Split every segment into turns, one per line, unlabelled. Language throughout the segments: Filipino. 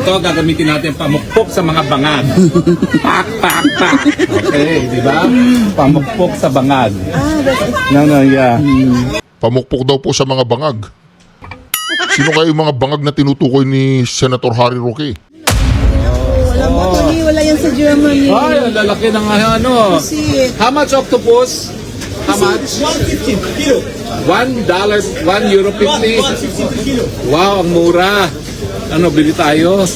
Ito gagamitin natin pamukpok sa mga bangag. Pak, pak, pak. Okay, di ba? Pamukpok sa bangag. Yeah.
Pamukpok daw po sa mga bangag. Sino kayo yung mga bangag na tinutukoy ni Senator Harry Roque?
Wala po, Tony. Wala yan sa Germany.
Ay, ang lalaki ng ano.
Kasi,
How much octopus? How much?
$1.50 per kilo.
€1, €1.50.
$1.50 per kilo.
Wow, ang mura. Ano, bili tayo?
oo,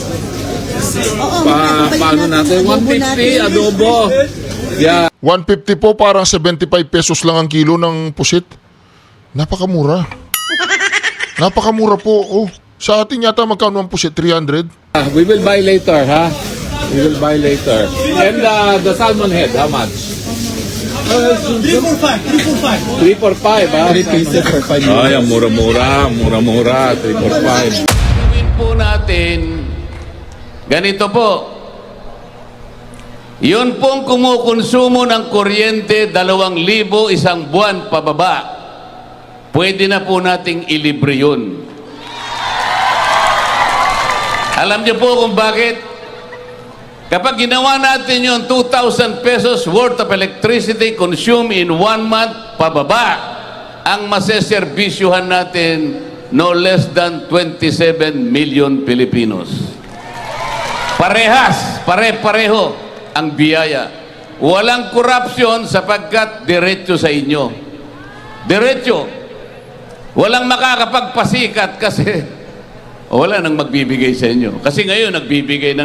Paano natin? 150, adobo. Yeah.
150 po, parang 75 pesos lang ang kilo ng pusit. Napakamura. Napakamura po. Oh, sa atin yata magkano ang pusit? 300?
We will buy later, ha? We will buy later. And the salmon head, how much?
345.
345, ha? 3 pieces for 5 Ay, ang mura-mura. Mura-mura. 345.
Gawin po natin, ganito po. Yun pong kumukonsumo ng kuryente, 2,000 isang buwan pababa. Pwede na po nating ilibre yun. Alam niyo po kung bakit? Kapag ginawa natin yung 2,000 pesos worth of electricity consumed in 1 month pababa, ang maseserbisyuhan natin no less than 27 million Filipinos. Parehas, pare-pareho ang biyaya. Walang korupsyon sapagkat diretso sa inyo. Diretso. Walang makakapagpasikat kasi wala nang magbibigay sa inyo. Kasi ngayon, nagbibigay.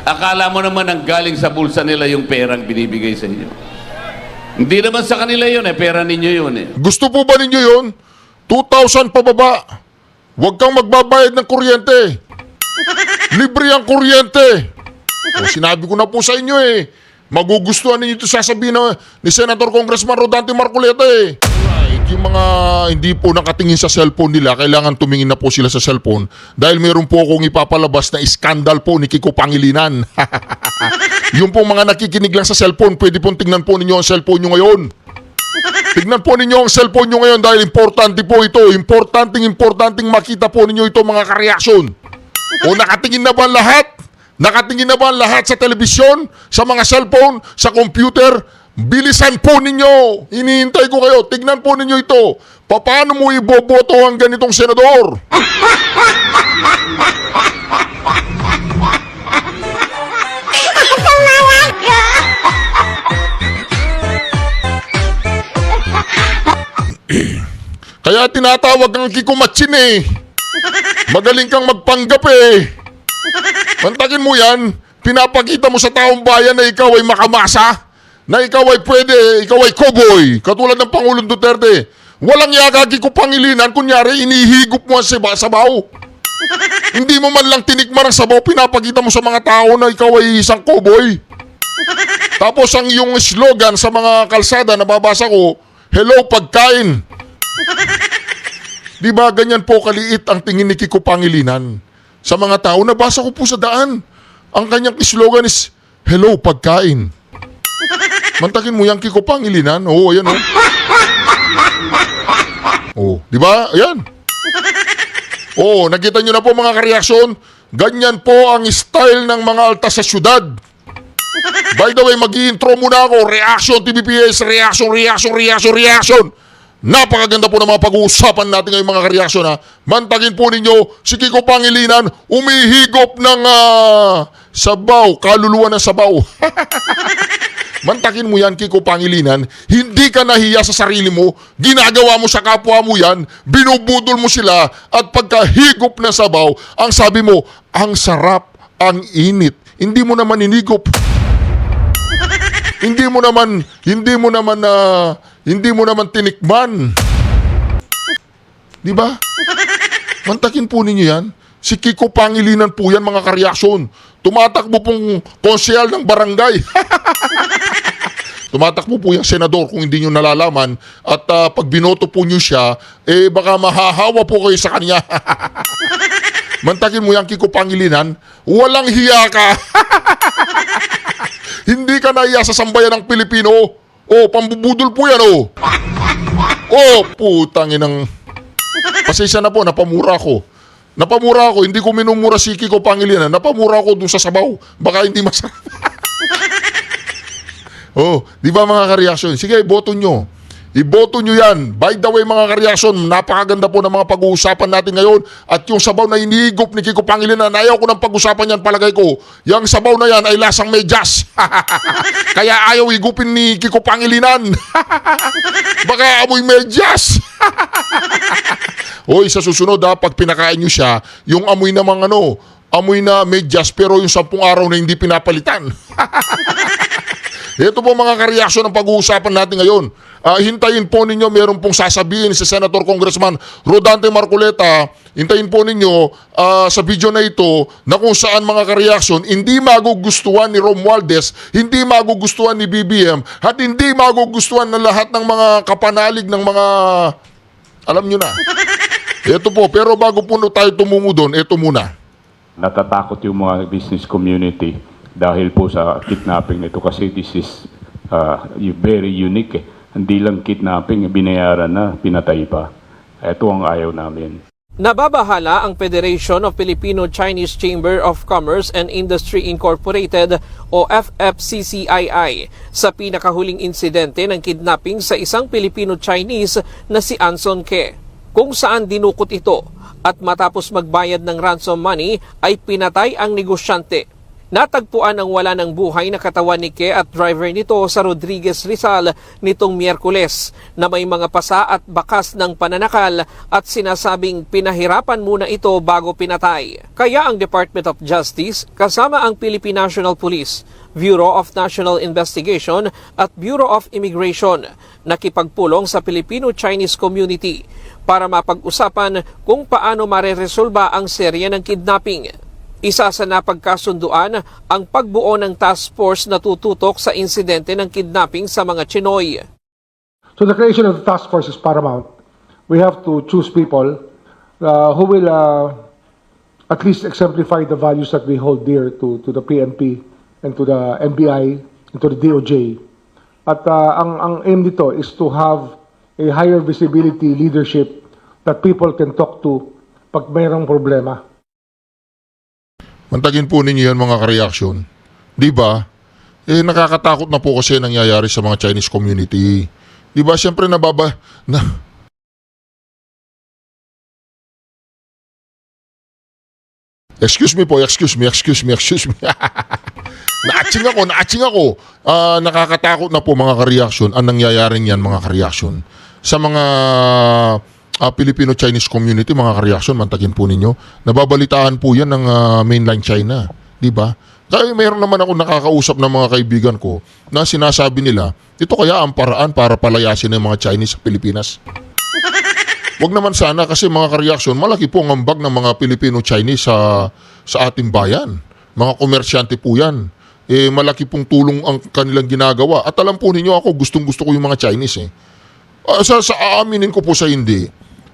Akala mo naman ang galing sa bulsa nila yung perang binibigay sa inyo. Hindi naman sa kanila yun pera ninyo yun
Gusto po ba ninyo yun? 2,000 pababa. Huwag kang magbabayad ng kuryente. Libre ang kuryente. O, sinabi ko na po sa inyo Magugustuhan ninyo ito sasabihin ni Senator Congressman Rodante Marcoleta Yung mga hindi po nakatingin sa cellphone nila, kailangan tumingin na po sila sa cellphone dahil meron po akong ipapalabas na iskandal po ni Kiko Pangilinan. Yung po mga nakikinig lang sa cellphone, pwede pong tingnan po ninyo ang cellphone nyo ngayon. Tignan po ninyo ang cellphone nyo ngayon dahil importante po ito. Importanteng makita po ninyo ito mga kareaksyon. O nakatingin na ba ang lahat? Nakatingin na ba ang lahat sa telebisyon, sa mga cellphone, sa computer? Bilisan po ninyo. Hinihintay ko kayo. Tignan po ninyo ito. Paano mo iboboto ang ganitong senador? Kaya tinatawag ang Kiko Matsin Magaling kang magpanggap Mantakin mo yan. Pinapakita mo sa taong bayan na ikaw ay makamasa. Na ikaw ay pwede, ikaw ay cowboy. Katulad ng Pangulong Duterte. Walang yakagi ko Pangilinan, kunyari inihigop mo ang sabaw. Hindi mo man lang tinikman ang sabaw, pinapakita mo sa mga tao na ikaw ay isang cowboy. Tapos ang iyong slogan sa mga kalsada, nababasa ko, hello pagkain. Di ba ganyan po kaliit ang tingin ni Kiko Pangilinan sa mga tao? Nabasa ko po sa daan. Ang kanyang slogan is, hello pagkain. Mantakin mo yung Kiko Pangilinan. Oo, ayan Oh, di ba? Ayan. Oh, nakita nyo na po mga kareaksyon. Ganyan po ang style ng mga altas sa syudad. By the way, mag-i-intro muna ako. Reaction TVPS, reaction. Napakaganda po ng mga pag-uusapan natin ngayong mga kareaksyon Mantakin po ninyo, si Kiko Pangilinan umihigop ng sabaw, kaluluwa ng sabaw. Mantakin mo yan, Kiko Pangilinan. Hindi ka nahiya sa sarili mo. Ginagawa mo sa kapwa mo yan. Binubudol mo sila. At pagkahigop ng sabaw, ang sabi mo, ang sarap, ang init. Hindi mo naman inigop. Hindi mo naman tinikman. Di ba? Mantakin po ninyo yan. Si Kiko Pangilinan po yan mga kareaksyon. Tumatakbo pong konsyal ng barangay. Tumatakbo po yung senador kung hindi nyo nalalaman. At pag binoto po nyo siya, baka mahahawa po kayo sa kanya. Mantakin mo yan, Kiko Pangilinan. Walang hiya ka. Hindi ka nahiya sa sambayan ng Pilipino. Pambubudol po yan, putangin ng... Pasensya na po, napamura ko. Napamura ako, hindi ko minumura si Kiko Pangilinan. Napamura ako dun sa sabaw. Baka hindi masarap. Oh, di ba mga kareaksyon? Sige, iboto nyo. Iboto nyo yan. By the way mga kareaksyon, napakaganda po ng mga pag-uusapan natin ngayon. At yung sabaw na inihigop ni Kiko Pangilinan, ayaw ko ng pag-usapan yan, palagay ko. Yung sabaw na yan ay lasang medyas. Kaya ayaw higupin ni Kiko Pangilinan. Baka amoy medyas. Hoy, sa susunod pag pinakain nyo siya, yung amoy na mga amoy na medyas pero yung 10 araw na hindi pinapalitan. Ito po mga kareaksyon ng pag-uusapan natin ngayon. Hintayin po ninyo, meron pong sasabihin si Senator Congressman Rodante Marcoleta. Hintayin po ninyo sa video na ito na kung saan mga kareaksyon, hindi magugustuhan ni Romualdez, hindi magugustuhan ni BBM, at hindi magugustuhan na lahat ng mga kapanalig ng mga, alam nyo na. Ito po, pero bago po tayo tumungo doon, ito muna.
Natatakot yung mga business community dahil po sa kidnapping nito kasi this is very unique. Hindi lang kidnapping, binayaran na, pinatay pa. Ito ang ayaw namin.
Nababahala ang Federation of Filipino-Chinese Chamber of Commerce and Industry Incorporated o FFCCII sa pinakahuling insidente ng kidnapping sa isang Filipino-Chinese na si Anson Ke, kung saan dinukot ito at matapos magbayad ng ransom money ay pinatay ang negosyante. Natagpuan ang wala ng buhay na katawan ni Ke at driver nito sa Rodriguez Rizal nitong Miyerkules na may mga pasa at bakas ng pananakal at sinasabing pinahirapan muna ito bago pinatay. Kaya ang Department of Justice kasama ang Philippine National Police, Bureau of National Investigation at Bureau of Immigration nakipagpulong sa Filipino-Chinese community para mapag-usapan kung paano mareresolba ang serye ng kidnapping. Isa sa napagkasunduan ang pagbuo ng task force na tututok sa insidente ng kidnapping sa mga Chinoy.
So the creation of the task force is paramount. We have to choose people who will at least exemplify the values that we hold dear to the PNP and to the NBI and to the DOJ. At ang aim nito is to have a higher visibility leadership that people can talk to pag mayroong problema.
Mantagin po ninyo yan mga kareaksyon. Di ba? Nakakatakot na po kasi nangyayari sa mga Chinese community. Di ba? Siyempre Excuse me. Naaching ako. Nakakatakot na po mga kareaksyon ang nangyayaring yan mga kareaksyon. Sa mga Filipino-Chinese community, mga kareaksyon, mantagin po ninyo. Nababalitaan po yan ng mainland China. Di ba? Kaya mayroon naman ako nakakausap ng mga kaibigan ko na sinasabi nila, ito kaya ang paraan para palayasin ng mga Chinese sa Pilipinas. Wag naman sana kasi mga kareaksyon, malaki po ang ambag ng mga Filipino-Chinese sa ating bayan. Mga komersyante po yan. Malaki pong tulong ang kanilang ginagawa. At alam po ninyo ako, gustong-gusto ko yung mga Chinese Sa aaminin ko po sa hindi,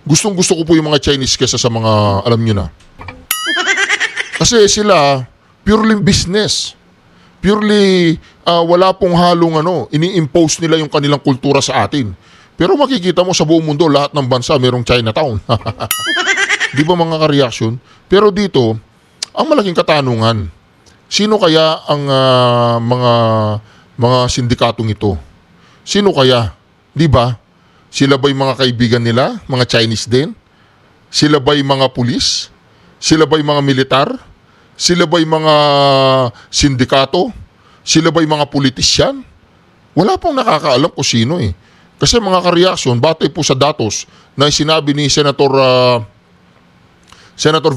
gustong-gusto ko po yung mga Chinese kesa sa mga, alam nyo na. Kasi sila, purely business. Purely, wala pong halong ini-impose nila yung kanilang kultura sa atin. Pero makikita mo sa buong mundo, lahat ng bansa mayroong Chinatown. Di ba mga kareaksyon? Pero dito, ang malaking katanungan, sino kaya ang mga sindikatong ito? Sino kaya? Di ba? Sila ba'y mga kaibigan nila? Mga Chinese din? Sila ba'y mga pulis? Sila ba'y mga militar? Sila ba'y mga sindikato? Sila ba'y mga politisyan? Wala pong nakakaalam kung sino Kasi mga kareaksyon, batay po sa datos na sinabi ni Senator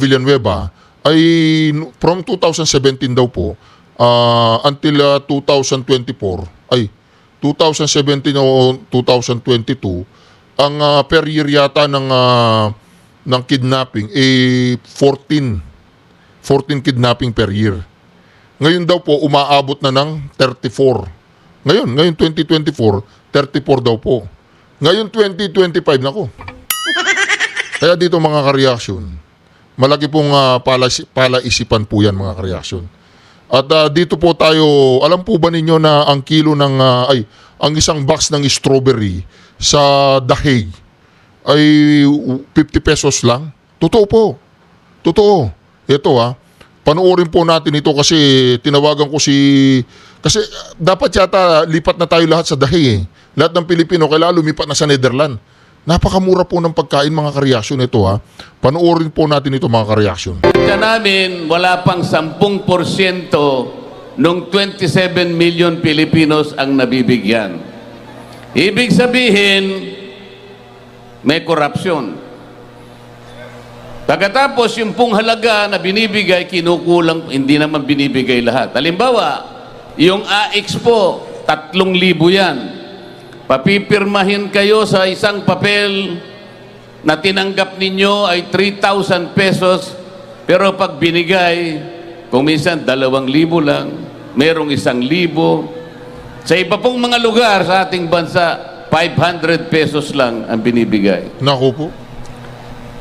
Villanueva ay from 2017 daw po until 2017 o 2022, ang per year yata ng kidnapping 14 kidnapping per year. Ngayon daw po umaabot na ng 34. Ngayon 2024, 34 daw po. Ngayon 2025 nako. Kaya dito mga kareaksyon, malaki pong palaisipan po yan mga kareaksyon. At dito po tayo, alam po ba ninyo na ang kilo ng, ang isang box ng strawberry sa The Hague ay 50 pesos lang? Totoo po. Totoo. Ito panoorin po natin ito kasi tinawagan ko kasi dapat yata lipat na tayo lahat sa dahi Lahat ng Pilipino kailangan lumipat na sa Netherlands. Napakamura po ng pagkain mga kareaksyon ito Panoorin po natin ito mga kareaksyon.
Sa namin, wala pang 10% nung 27 million Filipinos ang nabibigyan. Ibig sabihin, may korupsyon. Pagkatapos, yung pong halaga na binibigay, kinukulang, hindi naman binibigay lahat. Halimbawa, yung AX po, 3,000 yan. Papipirmahin kayo sa isang papel na tinanggap ninyo ay 3,000 pesos, pero pag binigay, kung minsan 2,000 lang, merong 1,000. Sa iba pong mga lugar sa ating bansa, 500 pesos lang ang binibigay.
Naku po.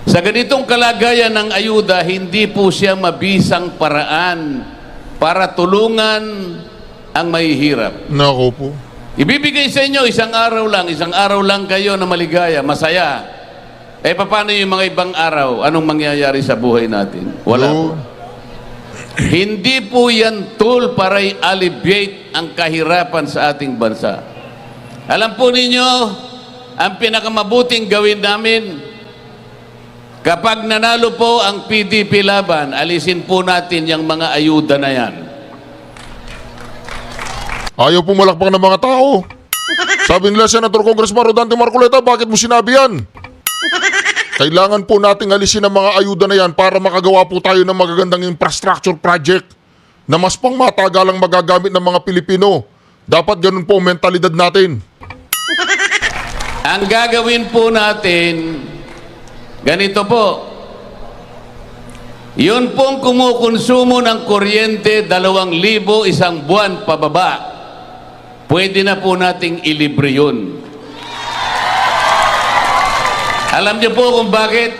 Sa ganitong kalagayan ng ayuda, hindi po siya mabisang paraan para tulungan ang mahihirap.
Naku po.
Ibibigay sa inyo isang araw lang kayo na maligaya, masaya. Paano yung mga ibang araw? Anong mangyayari sa buhay natin? Wala po. Hindi po yan tool para i-alleviate ang kahirapan sa ating bansa. Alam po ninyo, ang pinakamabuting gawin namin, kapag nanalo po ang PDP laban, alisin po natin yung mga ayuda na yan.
Ayaw pumalakpak ng mga tao. Sabi nila, Senator Congressman Rodante Marcoleta, bakit mo sinabi yan? Kailangan po nating alisin ang mga ayuda na yan para makagawa po tayo ng magagandang infrastructure project na mas pang matagalang magagamit ng mga Pilipino. Dapat ganun po ang mentalidad natin.
Ang gagawin po natin, ganito po. Yun pong kumukonsumo ng kuryente 2,000 isang buwan pababa. Pwede na po nating ilibre yun. Alam niyo po kung bakit?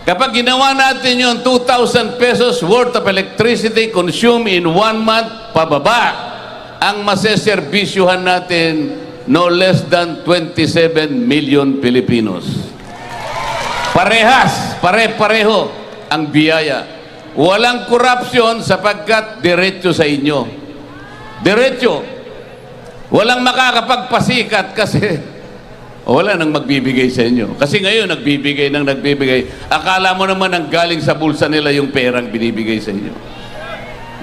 Kapag ginawa natin yung 2,000 pesos worth of electricity consumed in 1 month pababa, ang maseserbisyuhan natin no less than 27 million Filipinos. Pare-pareho ang biyaya. Walang korupsyon sapagkat diretso sa inyo. Diretso. Walang makakapagpasikat kasi wala nang magbibigay sa inyo. Kasi ngayon, nagbibigay. Akala mo naman ang galing sa bulsa nila yung perang binibigay sa inyo.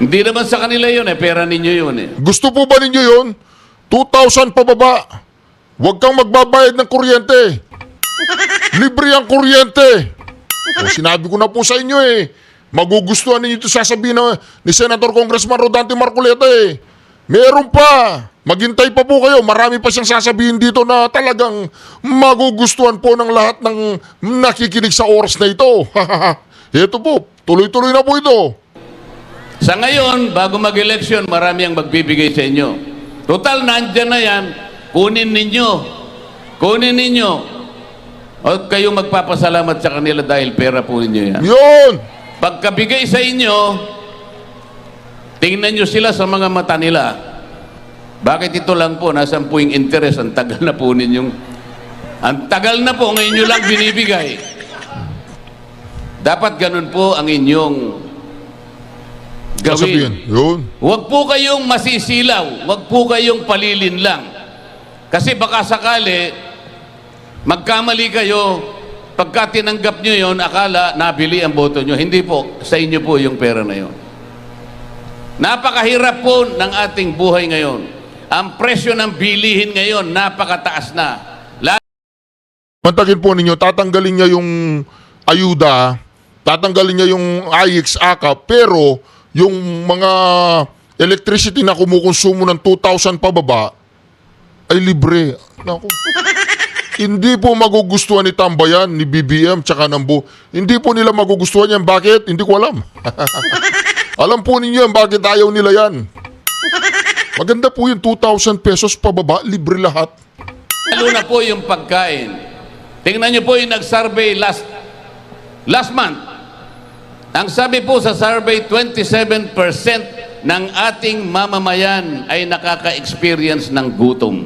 Hindi naman sa kanila yun pera ninyo yun
Gusto po ba ninyo yun? 2,000 pababa. Huwag kang magbabayad ng kuryente. Libre ang kuryente. Sinabi ko na po sa inyo Magugustuhan ninyo ito sasabihin ni Senator Congressman Rodante Marcoleta Meron pa. Maghintay pa po kayo. Marami pa siyang sasabihin dito na talagang magugustuhan po ng lahat ng nakikinig sa oras na ito. Ito po. Tuloy-tuloy na po ito.
Sa ngayon, bago mag-eleksyon, marami ang magbibigay sa inyo. Total, nandyan na yan. Kunin ninyo. O kayong magpapasalamat sa kanila dahil pera po ninyo yan.
Yun!
Pagkabigay sa inyo, tingnan nyo sila sa mga mata nila. Bakit ito lang po? Nasaan po yung interest? Ang tagal na po ninyong... Ang tagal na po, ngayon nyo lang binibigay. Dapat ganun po ang inyong gawin.
Yun.
Huwag po kayong masisilaw. Huwag po kayong palilin lang. Kasi baka sakali, magkamali kayo, pagka tinanggap nyo yon, akala nabili ang boto nyo. Hindi po, sa inyo po yung pera na yon. Napakahirap po ng ating buhay ngayon. Ang presyo ng bilihin ngayon, napakataas na.
Mantakin po ninyo, tatanggalin niya yung ayuda, tatanggalin niya yung IX, AKA, pero yung mga electricity na kumukonsumo ng 2,000 pababa ay libre. Naku. Hindi po magugustuhan ni Tambayan, ni BBM, tsaka ng Hindi po nila magugustuhan yan. Bakit? Hindi ko alam. Alam po ninyo yan, bakit ayaw nila yan. Maganda po yung 2,000 pesos pababa, libre lahat.
Lalo na po yung pagkain. Tingnan niyo po yung nag-survey last month. Ang sabi po sa survey, 27% ng ating mamamayan ay nakaka-experience ng gutom.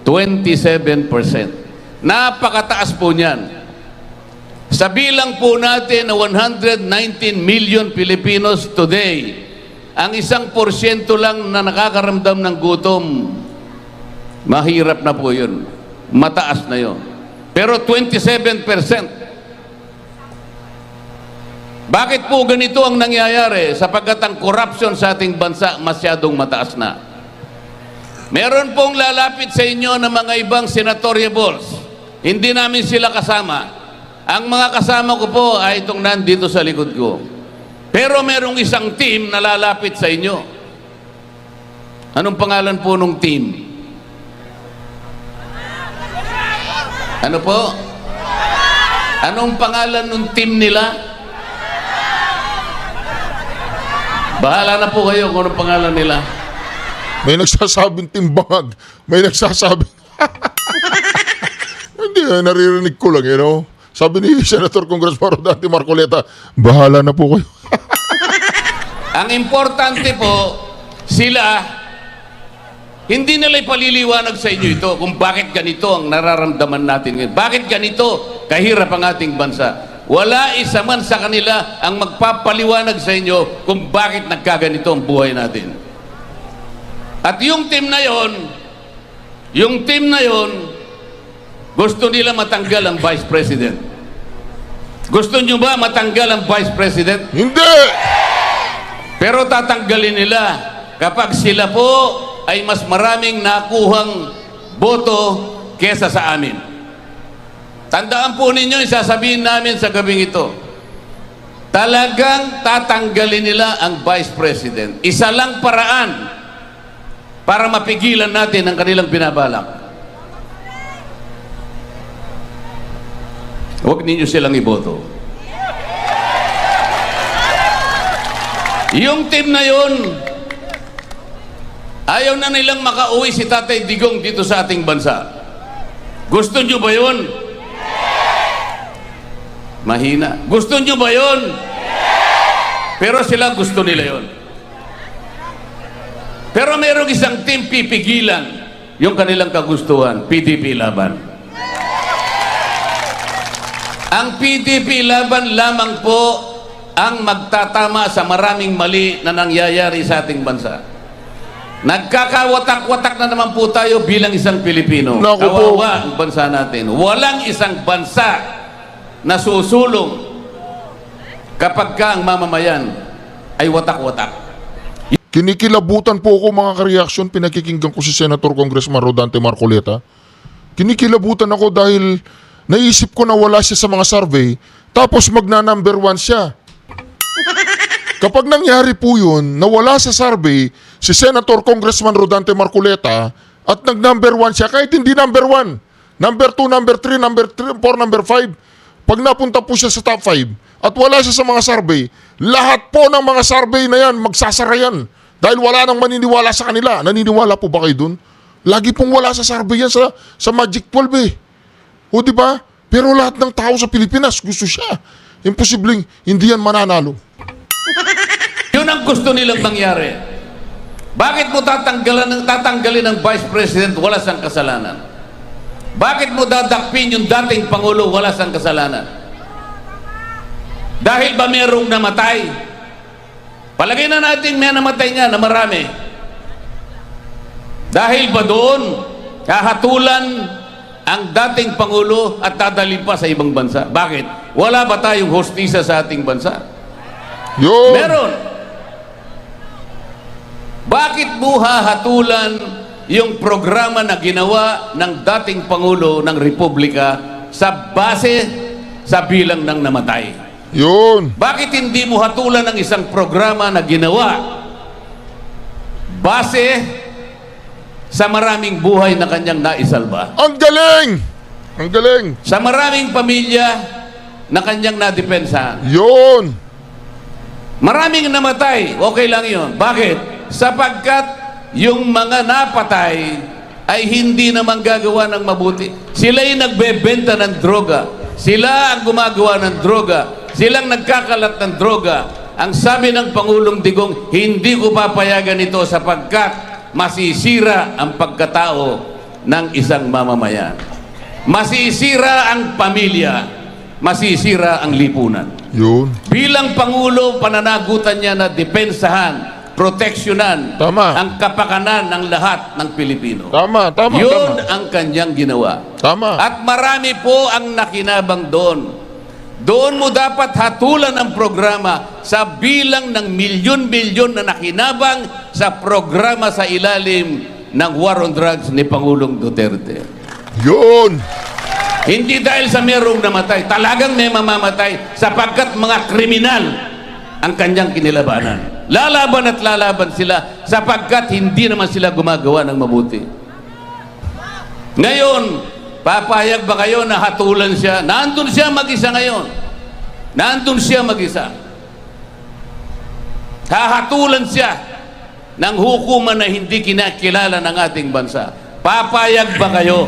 27%. Napakataas po niyan. Sa bilang po natin na 119 million Filipinos today, ang 1% lang na nakakaramdam ng gutom, mahirap na po yun. Mataas na yun. Pero 27%. Bakit po ganito ang nangyayari? Sapagkat ang corruption sa ating bansa masyadong mataas na. Meron pong lalapit sa inyo ng mga ibang senatoriables. Hindi namin sila kasama. Ang mga kasama ko po ay itong nandito sa likod ko. Pero merong isang team na lalapit sa inyo. Anong pangalan po nung team? Ano po? Anong pangalan nung team nila? Bahala na po kayo kung anong pangalan nila.
May nagsasabing timbangag. May nagsasabing... Hindi, naririnig ko lang, you know. Sabi ni Senator Congressman Rodante Marcoleta, bahala na po kayo.
Ang importante po, sila, hindi nila ipaliliwanag sa inyo ito kung bakit ganito ang nararamdaman natin ngayon. Bakit ganito kahirap ang ating bansa. Wala isa man sa kanila ang magpapaliwanag sa inyo kung bakit nagkaganito ang buhay natin. At yung team na yon, gusto nila matanggal ang Vice President. Gusto nyo ba matanggal ang Vice President?
Hindi!
Pero tatanggalin nila kapag sila po ay mas maraming nakuhang boto kesa sa amin. Tandaan po ninyo, isasabihin namin sa gabing ito. Talagang tatanggalin nila ang Vice President. Isa lang paraan para mapigilan natin ang kanilang binabalak. Huwag ninyo silang iboto. Yung team na yun, ayaw na nilang makauwi si Tatay Digong dito sa ating bansa. Gusto nyo ba yun? Mahina. Gusto nyo ba yun? Pero sila gusto nila yun. Pero mayroong isang team pipigilan yung kanilang kagustuhan, PDP laban. Ang PDP laban lamang po ang magtatama sa maraming mali na nangyayari sa ating bansa. Nagkakawatak-watak na naman po tayo bilang isang Pilipino.
Naku po.
Kawawa ang bansa natin. Walang isang bansa na susulong kapag ka ang mamamayan ay watak-watak.
Kinikilabutan po ako mga kareaksyon, pinakikinggan ko si Senator Congressman Rodante Marcoleta. Kinikilabutan ako dahil naisip ko na wala siya sa mga survey, tapos magna-number 1 siya. Kapag nangyari po yun, na wala sa survey, si Senator Congressman Rodante Marcoleta, at nag-number 1 siya, kahit hindi number 1, number 2, number 3, number 4, number 5, pag napunta po siya sa top 5, at wala siya sa mga survey, lahat po ng mga survey na yan, magsasara yan. Dahil wala nang maniniwala sa kanila. Naniniwala po ba kayo dun? Lagi pong wala sa survey yan sa Magic 12 eh. O di ba? Pero lahat ng tao sa Pilipinas gusto siya. Imposibleng hindi yan mananalo.
Yun ang gusto nilang mangyari. Bakit mo tatanggalin ang Vice President wala sang kasalanan? Bakit mo dadakpin yung dating Pangulo wala sang kasalanan? Dahil ba merong namatay? Palagay na natin may namatay nga na marami. Dahil ba doon kahatulan ang dating Pangulo at dadalhin pa sa ibang bansa? Bakit? Wala ba tayong hostisa sa ating bansa?
Yun!
Meron. Bakit mo hahatulan yung programa na ginawa ng dating Pangulo ng Republika sa base sa bilang ng namatay?
Yun!
Bakit hindi mo hatulan ng isang programa na ginawa base sa maraming buhay na kanyang naisalba?
Ang galing! Ang galing!
Sa maraming pamilya na kanyang nadepensahan?
Yun!
Maraming namatay, okay lang yun. Bakit? Sapagkat yung mga napatay ay hindi naman gagawa ng mabuti. Sila'y nagbebenta ng droga. Sila ang gumagawa ng droga. Silang nagkakalat ng droga. Ang sabi ng Pangulong Digong, hindi ko papayagan ito sapagkat masisira ang pagkatao ng isang mamamayan. Masisira ang pamilya. masisira ang lipunan.
Yun.
Bilang Pangulo, pananagutan niya na depensahan, proteksyonan
Tama.
ang kapakanan ng lahat ng Pilipino.
Tama.
Yun ang kanyang ginawa.
Tama.
At marami po ang nakinabang doon. Doon mo dapat hatulan ang programa sa bilang ng milyon-milyon na nakinabang sa programa sa ilalim ng War on Drugs ni Pangulong Duterte.
Yun.
Hindi dahil sa merong namatay, talagang may mamamatay sapagkat mga kriminal ang kanyang kinilabanan. Lalaban at lalaban sila sapagkat hindi naman sila gumagawa ng mabuti. Ngayon, papayag ba kayo na hatulan siya? Nandun siya mag-isa ngayon. Nandun siya mag-isa. Hahatulan siya ng hukuman na hindi kinakilala ng ating bansa. Papayag ba kayo?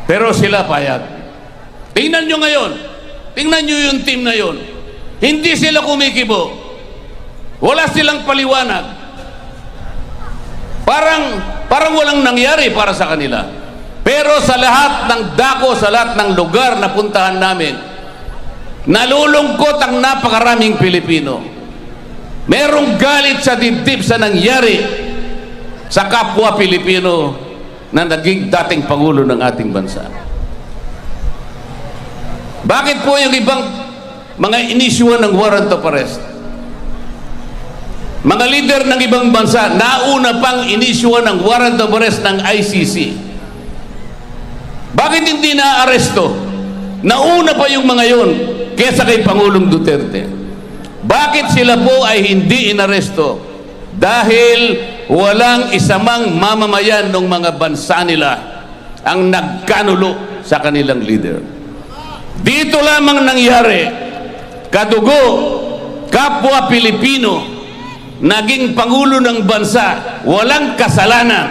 Pero sila payag. Tingnan nyo ngayon. Tingnan nyo yung team na yun. Hindi sila kumikibo. Wala silang paliwanag. Parang walang nangyari para sa kanila. Pero sa lahat ng dako, sa lahat ng lugar na puntahan namin, nalulungkot ang napakaraming Pilipino. Merong galit sa dibdib sa nangyari sa kapwa Pilipino na naging dating Pangulo ng ating bansa. Bakit po yung ibang mga inisyuhan ng warrant of arrest? Mga leader ng ibang bansa, nauna pang inisyuhan ng warrant of arrest ng ICC. Bakit hindi na-aresto? Nauna pa yung mga yon kesa kay Pangulong Duterte. Bakit sila po ay hindi inaresto? Dahil walang isamang mamamayan ng mga bansa nila ang nagkanulo sa kanilang leader. Dito lamang nangyari, kadugo, kapwa Pilipino, naging Pangulo ng bansa, walang kasalanan,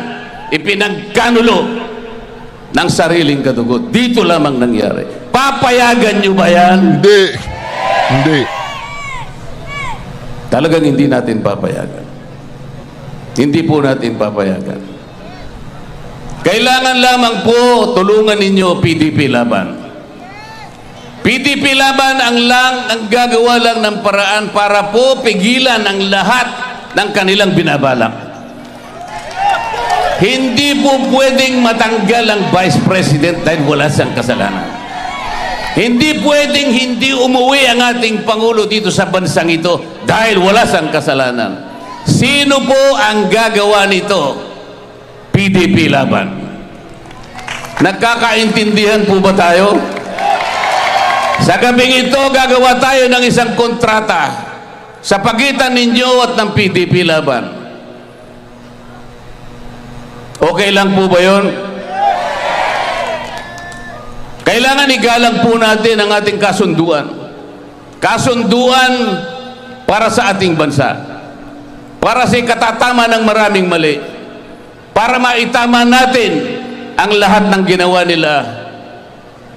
ipinagkanulo ng sariling kadugo. Dito lamang nangyari. Papayagan nyo ba yan?
Hindi. Hindi.
Talagang hindi natin papayagan. Hindi po natin papayagan. Kailangan lamang po tulungan ninyo PDP Laban. PDP Laban ang gagawa lang ng paraan para po pigilan ang lahat ng kanilang binabalak. Hindi po pwedeng matanggal ang Vice President dahil wala siyang kasalanan. Hindi pwedeng hindi umuwi ang ating Pangulo dito sa bansang ito dahil wala siyang kasalanan. Sino po ang gagawa nito? PDP Laban. Nagkakaintindihan po ba tayo? Sa gabing ito, gagawa tayo ng isang kontrata sa pagitan ninyo at ng PDP Laban. Okay lang po ba yun? Kailangan igalang po natin ang ating kasunduan. Kasunduan para sa ating bansa. Para sa katatama ng maraming mali. Para maitama natin ang lahat ng ginawa nila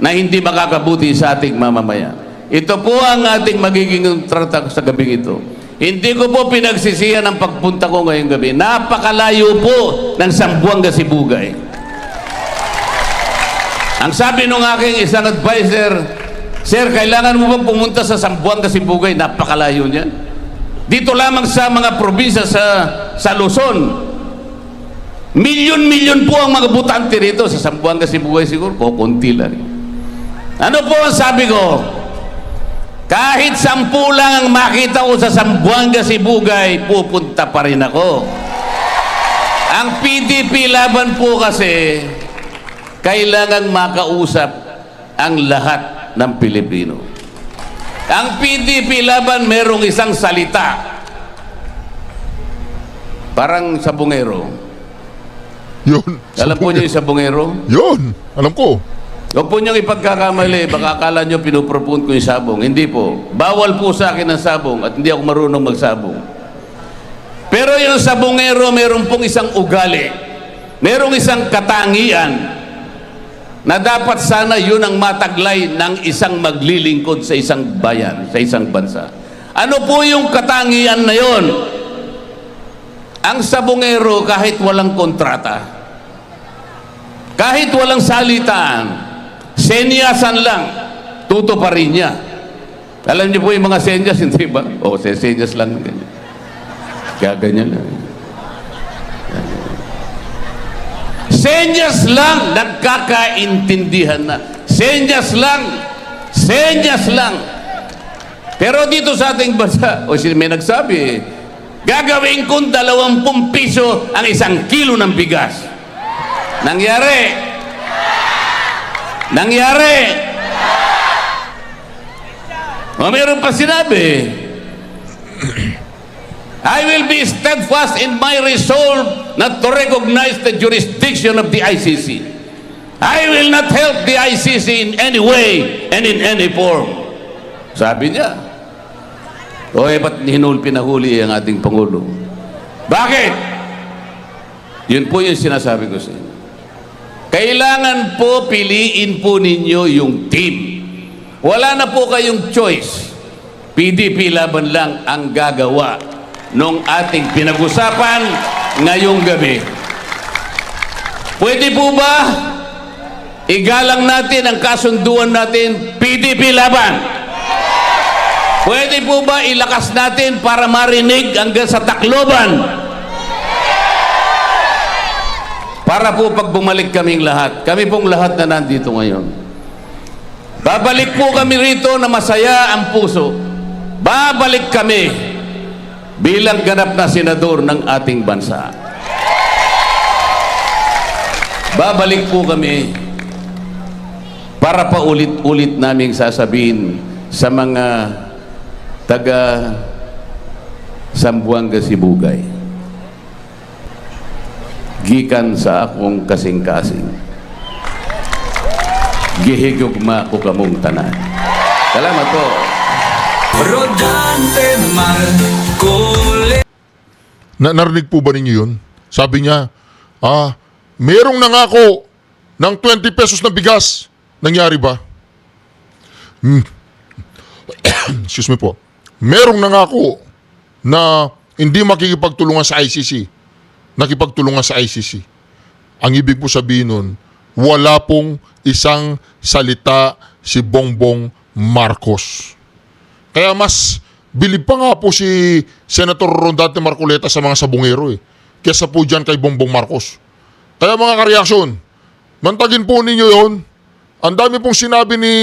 na hindi makakabuti sa ating mamamayan. Ito po ang ating magiging kontrata sa gabing ito. Hindi ko po pinagsisihan ang pagpunta ko ngayong gabi. Napakalayo po ng Zamboanga Sibugay. Ang sabi nung aking isang advisor, Sir, kailangan mo bang pumunta sa Zamboanga Sibugay? Napakalayo niyan. Dito lamang sa mga probinsya sa Luzon, milyon-milyon po ang mga butante rito. Sa Zamboanga Sibugay siguro, konti lang. Ano po ang sabi ko? Kahit 10 lang ang makita ko sa Zamboanga Sibugay, pupunta pa rin ako. Ang PDP Laban po kasi, kailangang makausap ang lahat ng Pilipino. Ang PDP Laban merong isang salita. Parang sabongero.
Yun.
Alam po niyo yung sabongero?
Yun. Alam ko.
Huwag po niyong ipagkakamali, baka akala niyo pinupropon ko yung sabong. Hindi po. Bawal po sa akin ang sabong at hindi ako marunong magsabong. Pero yung sabongero, meron pong isang ugali. Merong isang katangian na dapat sana yun ang mataglay ng isang maglilingkod sa isang bayan, sa isang bansa. Ano po yung katangian na yun? Ang sabongero kahit walang kontrata, kahit walang salitaan, senyasan lang, tutuparin niya. Alam niyo po yung mga senyas, hindi ba? O, senyas lang. Ganyan. Kaya ganyan lang. Senyas lang, nagkakaintindihan na. Senyas lang. Senyas lang. Pero dito sa ating bansa, o may nagsabi, gagawin kong 20 piso ang 1 kilo ng bigas. Nangyari. O meron pa sinabi, I will be steadfast in my resolve not to recognize the jurisdiction of the ICC. I will not help the ICC in any way and in any form. Sabi niya. O ba't pinahuli ang ating Pangulo? Bakit? Yun po yung sinasabi ko sa inyo. Kailangan po piliin po ninyo yung team. Wala na po kayong choice. PDP laban lang ang gagawa nung ating pinag-usapan ngayong gabi. Pwede po ba igalang natin ang kasunduan natin, PDP laban? Pwede po ba ilakas natin para marinig hanggang sa Tacloban? Para po pag bumalik kaming lahat, kami pong lahat na nandito ngayon, babalik po kami rito na masaya ang puso. Babalik kami bilang ganap na senador ng ating bansa. Babalik po kami para paulit-ulit naming sasabihin sa mga taga Zamboanga Sibugay, gikan sa akong kasing-kasing, gihigugma ko kamong tanan. Salamat po.
Narinig po ba ninyo yun? Sabi niya, merong nangako ng 20 pesos na bigas. Nangyari ba? Excuse me po. Merong nangako na hindi makikipagtulungan sa ICC. Nakipagtulungan sa ICC. Ang ibig po sabihin nun, wala pong isang salita si Bongbong Marcos. Kaya mas bilib pa nga po si Senator Rondante Marcoleta sa mga sabungero kesa po dyan kay Bongbong Marcos. Kaya mga kareaksyon, mantagin po ninyo yon. Ang dami pong sinabi ni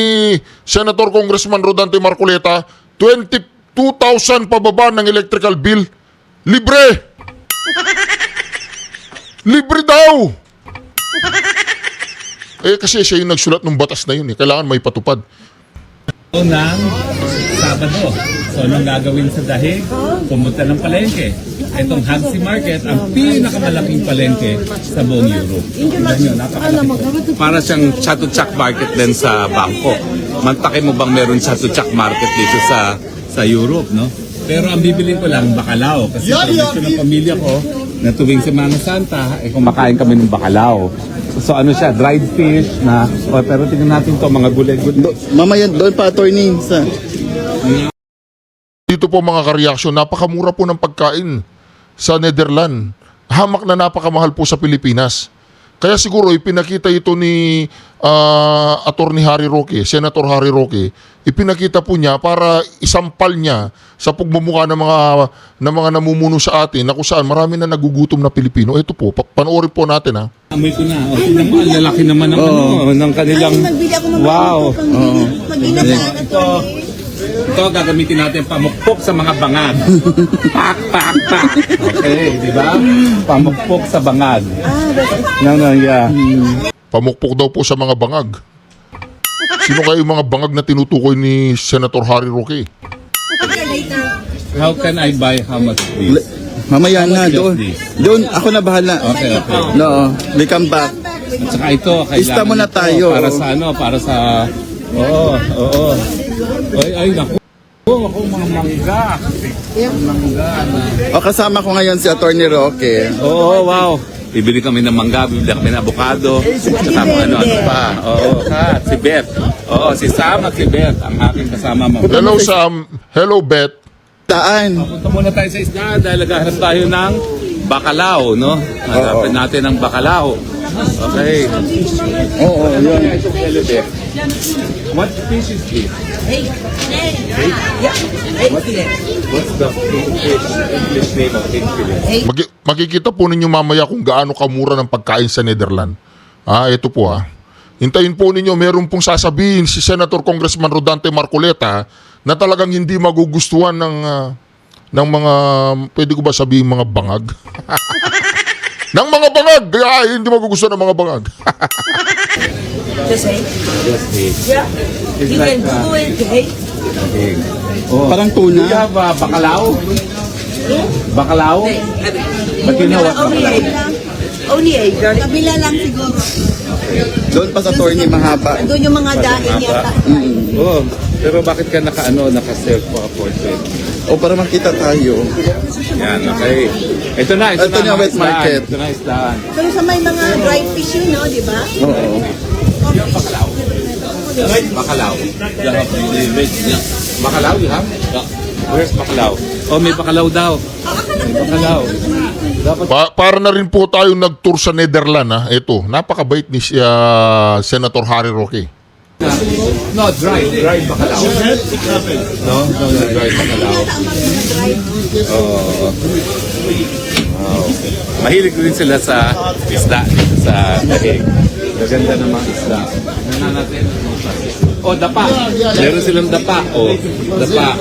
Senator Congressman Rondante Marcoleta, 22,000 pababa ng electrical bill. Libre! Libre daw! Kasi siya yung nagsulat ng batas na yun. Kailangan may patupad.
Ng Sabado. So, anong gagawin sa Dahig? Pumunta ng palengke. Itong Hagsi Market, ang pinakamalaking palengke sa buong Europe. Para siyang Chatuchak Market din sa Bangkok. Mantakin mo bang meron Chatuchak Market dito sa Europe, no? Pero ang bibilin ko lang, bacalao. Kasi tradisyon ng pamilya ko, na tuwing Semana Santa, kumakain kami ng bacalao. So ano siya, dried fish na, pero tingnan natin to mga gulay-gulay.
Mamaya doon pa, attorney.
Dito po mga kareaksyon, napakamura po ng pagkain sa Netherlands. Hamak na napakamahal po sa Pilipinas. Kaya siguro ipinakita ito ni Attorney Harry Roque, Senator Harry Roque, ipinakita po niya para isampal niya sa pagmumukha ng mga namumuno sa atin na kung saan marami na nagugutom na Pilipino. Ito po, panoorin po natin ha.
Amoy ko na. O, tingnan mo, ang lalaki naman ng kanilang...
Magbili ako ng
Wow.
Ito.
Ito, gagamitin natin pamukpok sa mga bangag. Pak, pak, pak. Okay, di ba? Pamukpok sa bangag. Yeah.
Pamukpok daw po sa mga bangag. Sino kayo yung mga bangag na tinutukoy ni Senator Harry Roque?
How can I buy how much this?
Mamaya na, doon. Doon, ako na bahala.
Okay.
No, we come back.
At saka ito,
Ista
kailangan
muna
ito
tayo.
para sa ano, para sa... Oo. Ay, naku. Ako, mga mangga. Mangga na.
O, kasama ko ngayon si Attorney Roque.
Oo, wow. Bibili kami ng mangga, bibili kami ng avocado. Kasama ano pa. Oo, si Beth. Oo, si Sam at si Beth, ang aking kasama mo.
Hello Sam, hello Beth.
Taan.
Punta muna tayo sa isda dahil naghahanap tayo ng Bacalao, no? Hanapin natin ang bacalao. Okay.
Oo, yun.
What fish is this? What's the English name of pink fillet?
Makikita po ninyo mamaya kung gaano kamura ng pagkain sa Netherlands. Ito po Hintayin po ninyo, meron pong sasabihin si Senator Congressman Rodante Marcoleta na talagang hindi magugustuhan ng mga, pwede ko ba sabihin mga bangag? ng mga bangag! Hindi magugustuhan ng mga bangag.
Just say. Yeah. You can do it, okay?
Parang
Do you
tuna.
have bacalao? Bacalao? But you know what bacalao?
Only egg. Kabila lang siguro.
Doon pa sa attorney mahaba.
Doon yung mga daing yata.
Oh, pero bakit ka naka-self portrait?
O para makita tayo.
Yan, okay. Ito na
Ito na,
mga
wet
isdaan.
market.
Ito na isdaan.
Pero sa may mga dried fish yun, no? Di ba?
Oo.
Bacalao. Bacalao you have? Where's bacalao? Oh, may bacalao daw. May bacalao.
Para na rin po tayo nag-tour sa Netherlands. Ito, napakabait ni Senator Harry Roque.
No, dried bacalao. No, dried bacalao. Oh. Mahilig rin sila sa isda dito sa Dahig. Maganda ng mga isda. Natin. Oh, dapa. Meron silang dapa. Oh, dapa.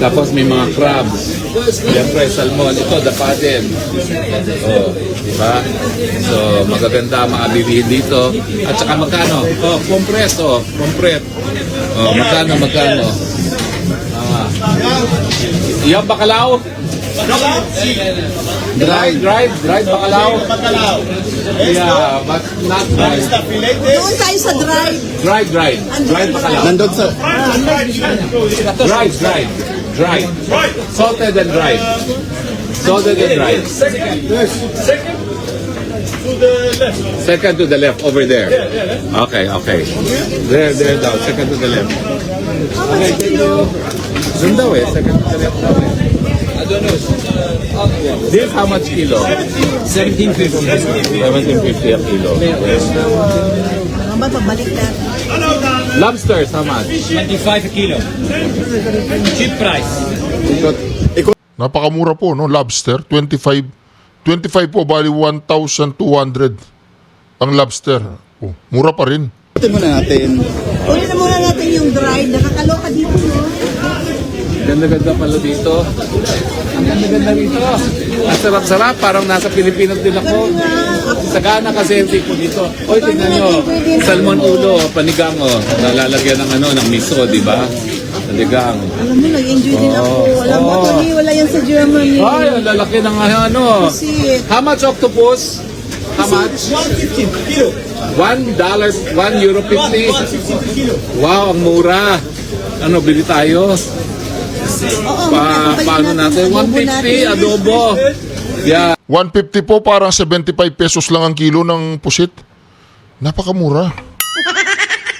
Tapos may mga crabs. Siyempre, salmon. Ito, dapa din. Oh, di ba? So, magaganda ang mga bilihin dito. At saka magkano? Oh, compress. Oh, compret. Oh, magkano? Yung bacalao? Dried bacalao? Yeah, but not dried.
Doon tayo sa dried.
Dried bacalao.
Nandun sa...
Dried. Salted and dried. Second to the left over there. Okay. There daw. Second to the left. Okay, thank you. Zoom daw second to the left daw I don't know. This how much kilo? 1750 a kilo.
Ano ba, pabalik na.
Lobsters, how much?
25 a kilo. Cheap price.
Napakamura po, no? Lobster, 25 po, bali 1,200 ang lobster. Oh, mura pa rin.
Ito muna natin.
Kunin na muna natin yung dried. Nakakaloka dito, no?
Ganda-ganda pala dito. Ang ganda-ganda dito. Ang sarap-sarap. Parang nasa Pilipinas din ako. Sagana kasi yung tipo dito. Oy, tingnan nyo. Salmon ulo, panigang, nalalagyan ng miso, di ba? Panigang.
Alam mo, nag-enjoy din ako. Alam mo, Tony, wala yan sa Germany.
Ay, ang lalaki ng
Kasi,
How much octopus? How much?
150 kilo.
$1, €1.50.
150 kilo.
Wow, ang mura. Ano, bili tayo? Paano natin? 150, adobo. Yeah.
150 po, parang 75 pesos lang ang kilo ng pusit. Napakamura.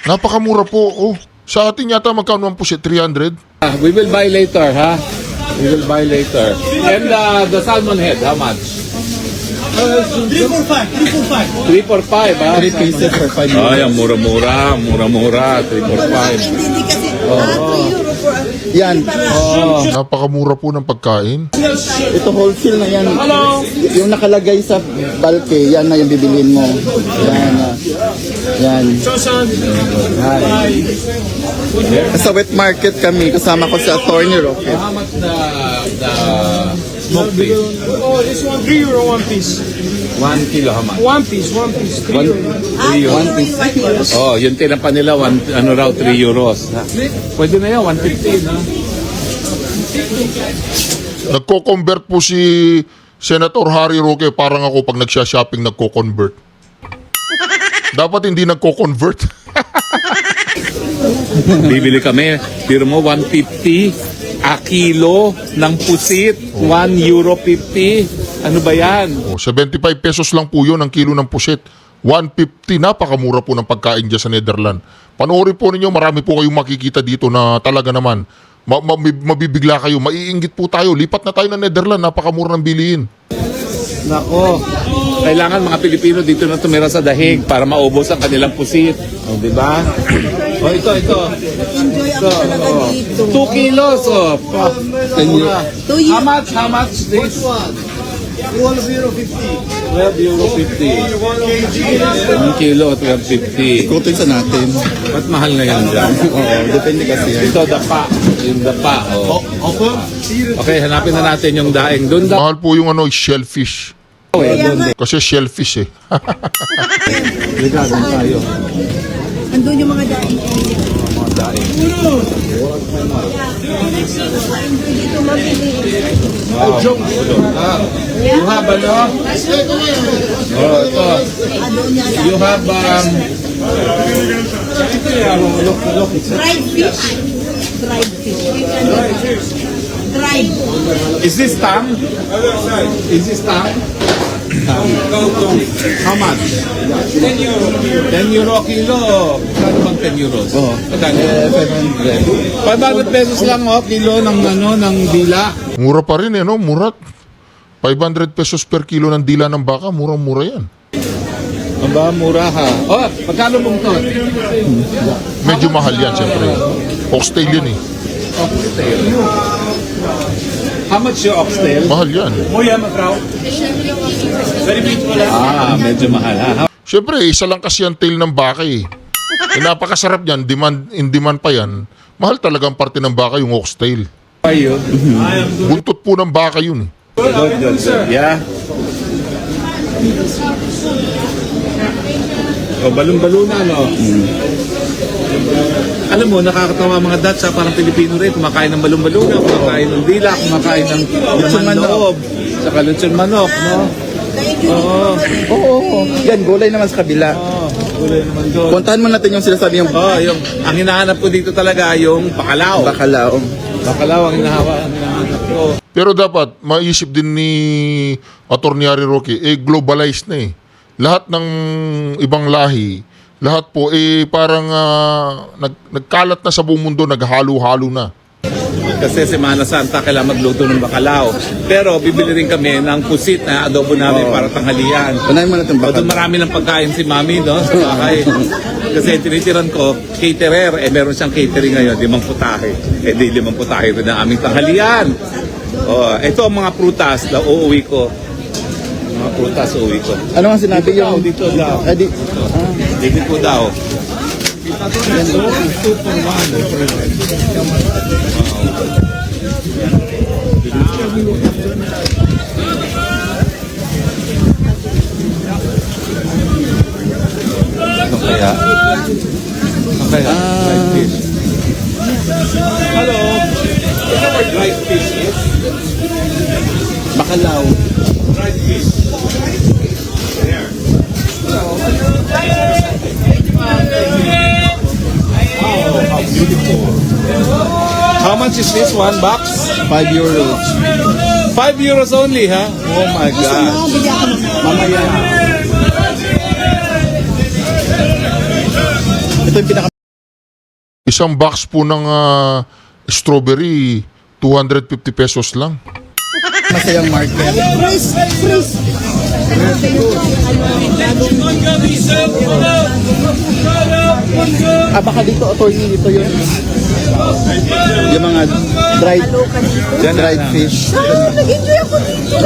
Napakamura po. Oh, sa atin yata magkano ang pusit? 300?
We will buy later, ha? We will buy later. And the salmon head, how much?
345.
345, ha?
3 pieces for 5 euros.
Ay, ang mura-mura. Mura-mura. 345.
hindi kasi, 3 euro for
Yan.
Napakamura po ng pagkain.
Ito wholesale na yan. Yung nakalagay sa bulky, yan na yung bibilhin mo. Yan. Sa wet market kami, kasama ko sa Attorney Roque.
How much the smoked fish?
Oh, this one 3 euro one piece.
1 kilo, how much?
One piece. 3 euro.
1 piece. Oh, yung tinapa nila, 3 euros. Pwede na yan, 150, no?
Nagko-convert po si Senator Harry Roque, parang ako pag nagsha-shopping nagko-convert. Dapat hindi nagko-convert.
Bibili kami, tiro mo, 150 a kilo ng pusit, 1 euro 50. Ano ba yan?
Oh, 75 pesos lang po yun ang kilo ng pusit. 150, napakamura po ng pagkain dyan sa Netherlands. Panoorin po ninyo, marami po kayong makikita dito na talaga naman. Mabibigla kayo, maiinggit po tayo. Lipat na tayo ng Netherlands, napakamura ng bilihin.
Nako. Kailangan mga Pilipino dito na tumira sa dahig para maubos ang kanilang pusit. O, di ba? O, ito.
Enjoy ako talaga dito.
2 kilos. O, pa.
2 years.
How much this? 12 euro 50. 1 kilo, 12.50.
Ikutin sa natin.
Ba't mahal na yan dyan?
Oo, depende kasi yan.
Ito, dapa. Yung dapa. Oh. Okay, hanapin na natin yung daing. Doon daw.
Mahal po yung shellfish. Kasi shellfish eh.
Ligado tayo.
Andun yung mga daing. Dito mabili.
You have ano? Oh, ito. You have look.
Dried fish. Dried fish. Dried.
Is this tang? Is this tang? How much? 10 euro kilo. Kano bang 10 euros?
Oo.
Magkano? 500 pesos lang kilo ng dila.
Mura pa rin no? Murat. 500 pesos per kilo ng dila ng baka, murang-mura yan.
Aba, mura ha. Oh, pagkano mong to?
Medyo mahal yan, siyempre. Oxtail yan eh.
How much your oxtail?
Mahal yan.
Medyo mahal ha.
Siyempre, isa lang kasi ang tail ng baka eh. Napakasarap yan, in demand pa yan. Mahal talaga ang parte ng baka yung oxtail.
Ayun.
Buntot po ng baka yun eh.
Good. Yeah. Balon-baluna, no? Alam mo, nakakatawa mga Dutch, parang Pilipino rin, kumakain ng balon-baluna, kumakain ng dila, kumakain ng laman loob, saka lechon manok, no?
Oo. Yan, gulay naman sa kabila.
Gulay naman doon.
Puntahan mo natin yung sinasabi yung
Ang hinahanap ko dito talaga, yung bacalao.
bakalao.
Bacalao ang hinahanap ko.
Pero dapat, maisip din ni Atty. Harry Roque, globalized na eh. Lahat ng ibang lahi, lahat po parang nagkalat na sa buong mundo, naghalo-halo na.
Kasi Semana Santa kailangan magluto ng bacalao. Pero bibili rin kami ng pusit na adobo namin para tanghalian.
Unahin mo natin
Doon marami ng pagkain si Mami, no? Sa bahay. Kasi tinitiran ko, caterer, meron siyang catering ngayon, 5 putahe. Di 5 putahe rin ang aming tanghalian. Ito ang mga prutas na uuwi ko. Mga prutas uuwi ko.
Ano nga sinabi yung...
Dito daw. Dito po daw. Ano kaya? Dried fish. Hello. You know what dried fish is?
Bakalao.
Dried fish. How much is this one box?
5 euros.
5 euros only, ha? Oh my God.
Mamaya. Ito yung pinaka...
Isang box po ng strawberry, 250 pesos lang.
Masayang market.
Freeze.
Baka dito, attorney, dito yun. Yung mga dried fish.
Nag-enjoy ako dito.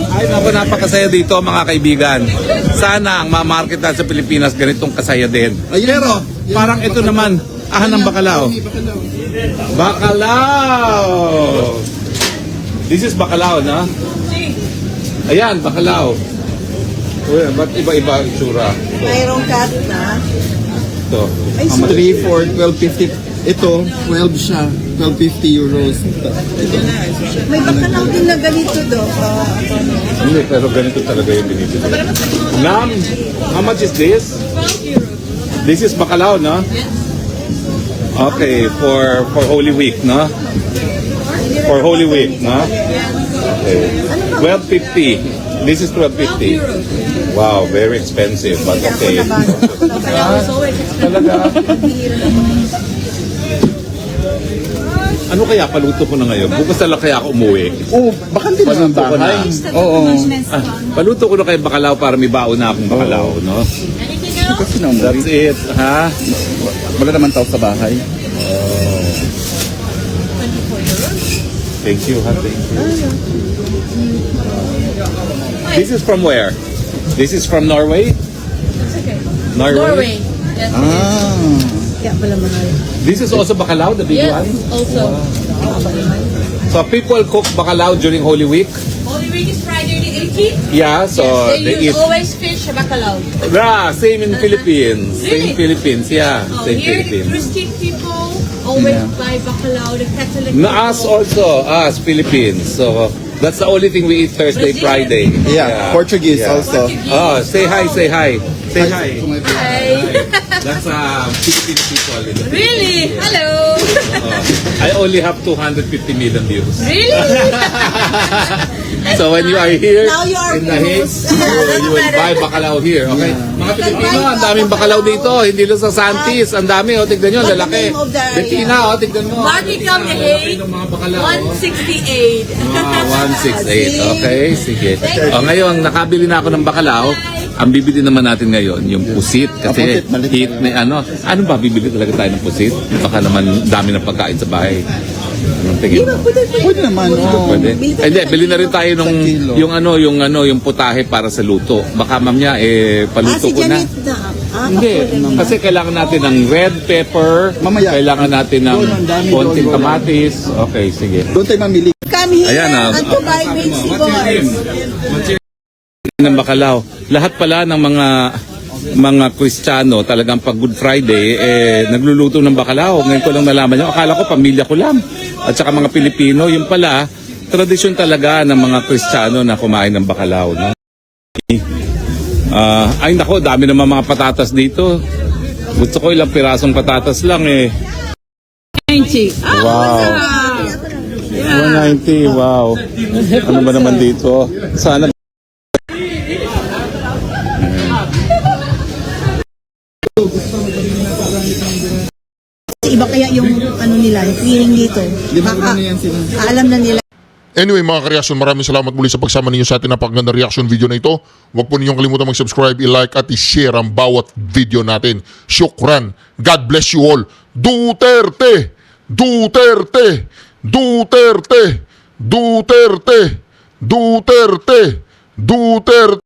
Ay, naku, napakasaya dito, mga kaibigan. Sana ang mamarket natin sa Pilipinas ganitong kasaya din. Pero, parang ito naman, ng bacalao. Bacalao! This is bacalao, na? Ayan, bacalao. Uy, ba't iba-iba ang itsura?
Mayroong cut na.
Ito.
3, 4, 12.50. Ito, 12 siya. 12.50 euros.
May bacalao din na ganito do.
Hindi, pero ganito talaga yung binibili. Ma'am, how much is this? This is bacalao, no? Okay, for Holy Week, no? For Holy Week, no? Okay. 12.50. This is 12.50. Wow, very expensive, but okay. Talaga? Ano kaya paluto ko na ngayon? Bukas na lang kaya ako umuwi.
Oh, baka hindi naman
Paluto ko na.
bahay. Oo.
Paluto ko na kay Bacalao para may baon na akong Bacalao, no?
Kasi na
That's it, ha?
wala naman tao sa bahay.
Thank you, ha? Thank you. This is from where? This is from Norway? Norway?
Yes.
Ah.
Kaya pala mahal.
This is also Bacalao, the big one?
also.
So people cook Bacalao during Holy Week?
Holy Week is Friday the 18th.
Yeah, so
They
they eat.
always fish bacalao.
Same in Philippines. Same
Really?
Philippines, yeah.
Oh,
Same
here,
Philippines.
Christian people always buy bacalao. The Catholic
Na us also, us Philippines. So that's the only thing we eat Thursday, Friday.
Yeah, Portuguese
Yeah.
also.
Oh, say hi, say hi. Say hi.
Hi.
That's Filipino people. In the
Really? Hello.
I only have 250 million views.
Really?
So when you are here
Now you are
in the Hague,
famous.
you will buy bacalao here, okay? Mga Pilipino, ang daming bacalao dito. Hindi lang sa Santis. Ang dami, oh. Tignan nyo,
What's the
lalaki.
name of the area?
Bettina, oh. Tignan mo.
Markham
Lalaki
Hague,
ng mga bacalao.
168.
168. Okay, sige. O ngayon, nakabili na ako ng bacalao. Ang bibili naman natin ngayon, yung pusit. Kasi
pusit, maliit.
heat na ano ba, bibili talaga tayo ng pusit? Baka naman dami ng pagkain sa bahay. Anong tingin mo?
Pwede naman. Oh.
Pwede. Hindi, bili na rin tayo nung yung putahe para sa luto. Baka mamaya paluto
si
ko na.
Janet na.
Hindi, kasi kailangan natin ng red pepper,
Mamaya.
kailangan natin ng
Doon, ang dami
konting
doon.
kamatis. Okay, sige.
Doon tayo mamili.
Come here
Ayan,
and to buy Mitzi boys.
Ng Bacalao. Lahat pala ng mga Kristiyano talagang pag Good Friday nagluluto ng Bacalao. Ngayon ko lang nalaman yun. Akala ko pamilya ko lang. At saka mga Pilipino, yung pala tradisyon talaga ng mga Kristiyano na kumain ng Bacalao, no? Ay nako, dami naman mga patatas dito. Gusto ko ilang pirasong patatas lang eh.
90.
Wow. 190, wow. Ano ba naman dito? Sana
Iba kaya yung ano nila, yung feeling dito.
Di ba
Baka
ano yan sila?
alam na nila.
Anyway mga kareaksyon, maraming salamat muli sa pagsama ninyo sa ating napakaganda reaction video na ito. Huwag po ninyong kalimutan mag-subscribe, i-like at i-share ang bawat video natin. Syukran. God bless you all. Duterte! Duterte! Duterte! Duterte! Duterte! Duterte!